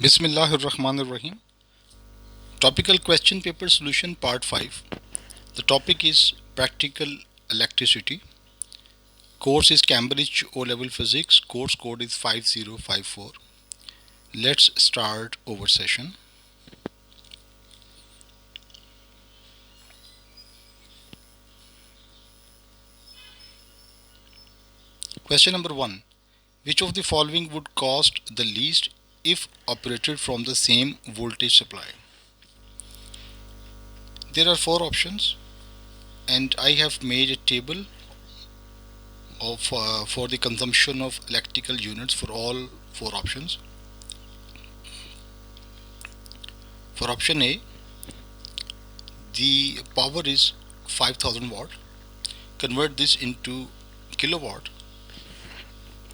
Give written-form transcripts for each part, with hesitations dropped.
Bismillahir Rahmanir Rahim. Topical question paper solution part 5. The topic is practical electricity. Course is Cambridge O level physics. Course code is 5054. Let's start our session. Question number 1. Which of the following would cost the least if operated from the same voltage supply? There are four options and I have made a table for the consumption of electrical units for all four options. For option A, the power is 5000 watt. Convert this into kilowatt.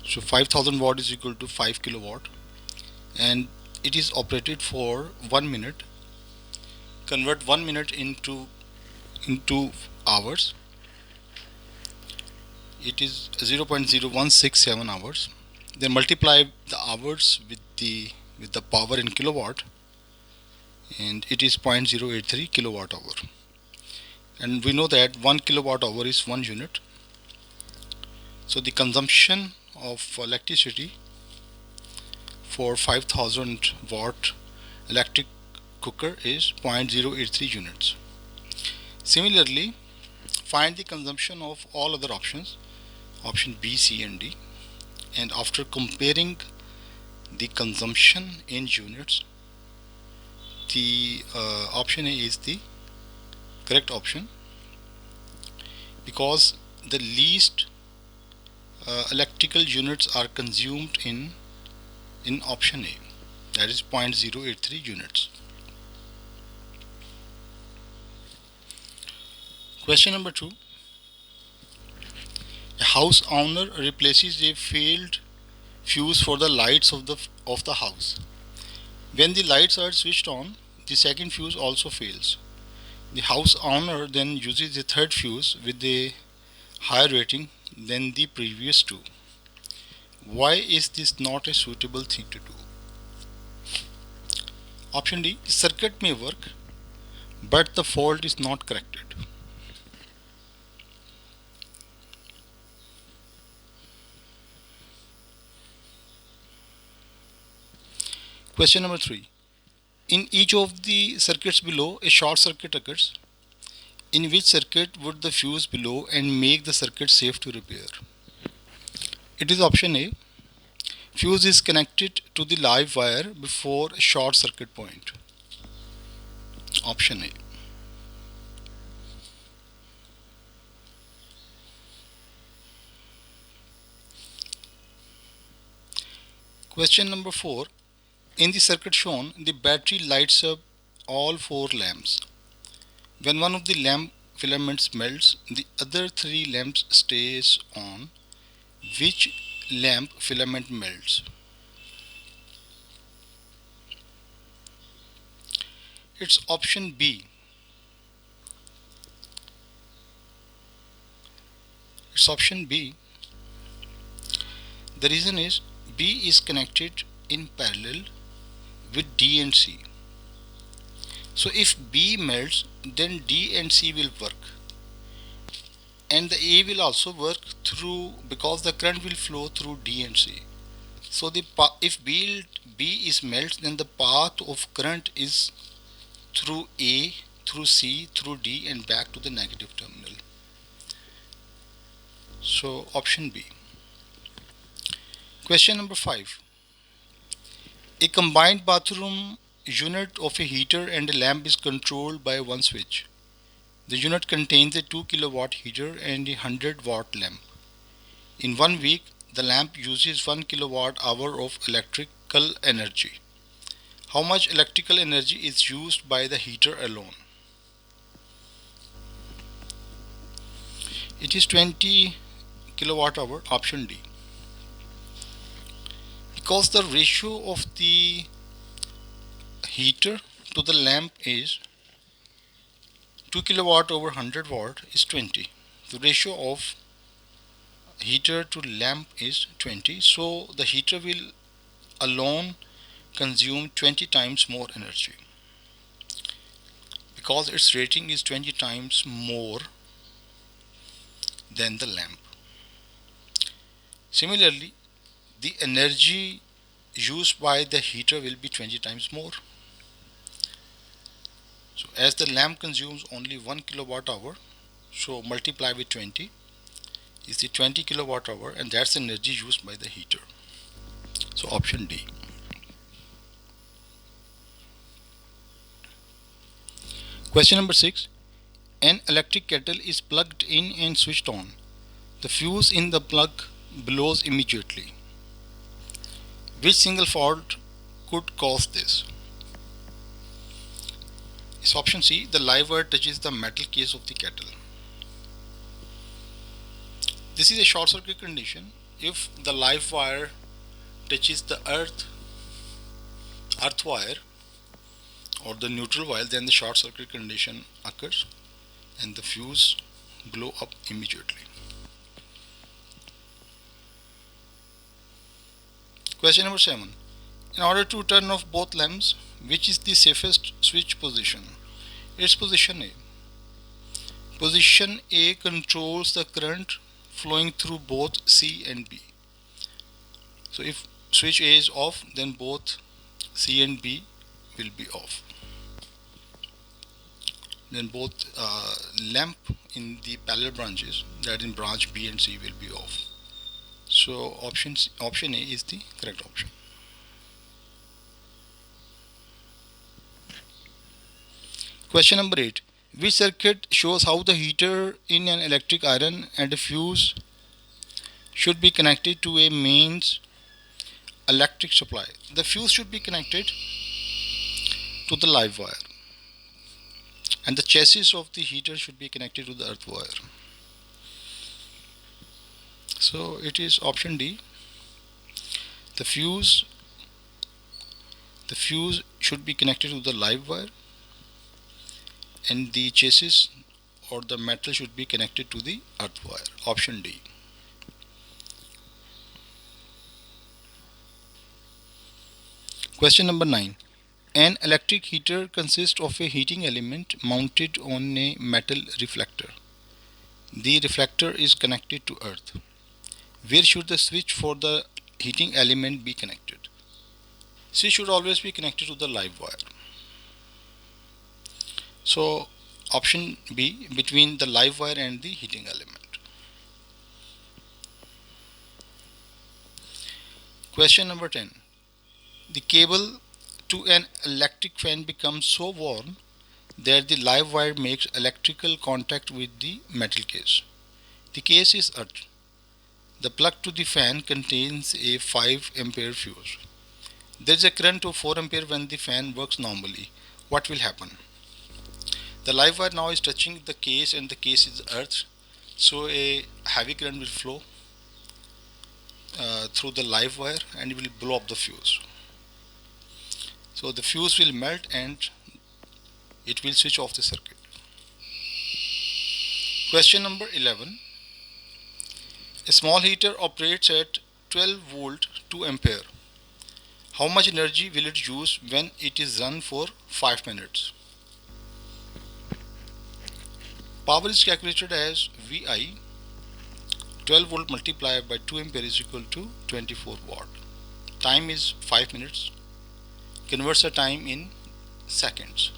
So 5000 watt is equal to 5 kilowatt, and it is operated for 1 minute. Convert 1 minute into hours. It is 0.0167 hours. Then multiply the hours with the power in kilowatt, and it is 0.083 kilowatt hour. And we know that 1 kilowatt hour is 1 unit. So the consumption of electricity for 5000 watt electric cooker is 0.083 units. Similarly, find the consumption of all other options, option B, C and D, and after comparing the consumption in units, the option A is the correct option, because the least electrical units are consumed in option A, that is 0.083 units. Question number 2. A house owner replaces a failed fuse for the lights of the house. When the lights are switched on, the second fuse also fails. The house owner then uses the third fuse with a higher rating than the previous two. Why is this not a suitable thing to do? Option D. The circuit may work, but the fault is not corrected. Question number 3. In each of the circuits below, a short circuit occurs. In which circuit would the fuse blow and make the circuit safe to repair? It is option A. Fuse is connected to the live wire before a short circuit point. Option A. Question number 4. In the circuit shown, the battery lights up all four lamps. When one of the lamp filaments melts, the other three lamps stays on. Which lamp filament melts? It's option B. It's option B. The reason is B is connected in parallel with D and C. So if B melts, then D and C will work, and the A will also work through, because the current will flow through D and C. So if B is melts, then the path of current is through A, through C, through D and back to the negative terminal. So option B. Question number 5. A combined bathroom unit of a heater and a lamp is controlled by one switch. The unit contains a 2 kilowatt heater and a 100 watt lamp. In 1 week, the lamp uses 1 kilowatt hour of electrical energy. How much electrical energy is used by the heater alone? It is 20 kilowatt hour, option D. Because the ratio of the heater to the lamp is 2 kilowatt over 100 watt is 20. The ratio of heater to lamp is 20. So the heater will alone consume 20 times more energy because its rating is 20 times more than the lamp. Similarly, the energy used by the heater will be 20 times more. So as the lamp consumes only 1 kilowatt hour, so multiply with 20 is the 20 kilowatt hour, and that's the energy used by the heater. So option D. Question number 6. An electric kettle is plugged in and switched on. The fuse in the plug blows immediately. Which single fault could cause this? It's option C. The live wire touches the metal case of the kettle. This is a short circuit condition. If the live wire touches the earth wire or the neutral wire, then the short circuit condition occurs and the fuse blow up immediately. Question number 7. In order to turn off both lamps, which is the safest switch position? It's position A. Position A controls the current flowing through both C and B. So if switch A is off, then both C and B will be off. Then both lamp in the parallel branches, that in branch B and C, will be off. So option A is the correct option. Question number 8. Which circuit shows how the heater in an electric iron and a fuse should be connected to a mains electric supply? The fuse should be connected to the live wire, and the chassis of the heater should be connected to the earth wire. So it is option D. The fuse should be connected to the live wire, and the chassis or the metal should be connected to the earth wire. Option D. Question number 9. An electric heater consists of a heating element mounted on a metal reflector. The reflector is connected to earth. Where should the switch for the heating element be connected? Switch should always be connected to the live wire. So option B, between the live wire and the heating element. Question number 10. The cable to an electric fan becomes so worn that the live wire makes electrical contact with the metal case. The case is earth. The plug to the fan contains a 5 ampere fuse. There is a current of 4 ampere when the fan works normally. What will happen? The live wire now is touching the case and the case is earth, so a heavy current will flow through the live wire and it will blow up the fuse. So the fuse will melt and it will switch off the circuit. Question number 11. A small heater operates at 12 volt 2 ampere. How much energy will it use when it is run for 5 minutes? Power is calculated as VI. 12 volt multiplied by 2 ampere is equal to 24 watt. Time is 5 minutes. Converts the time in seconds.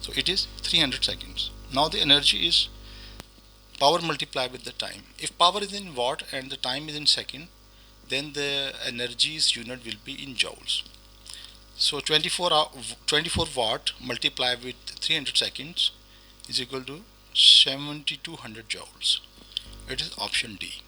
So it is 300 seconds. Now the energy is power multiplied with the time. If power is in watt and the time is in second, then the energy's unit will be in joules. So 24 watt multiplied with 300 seconds is equal to 7200 joules. It is option D.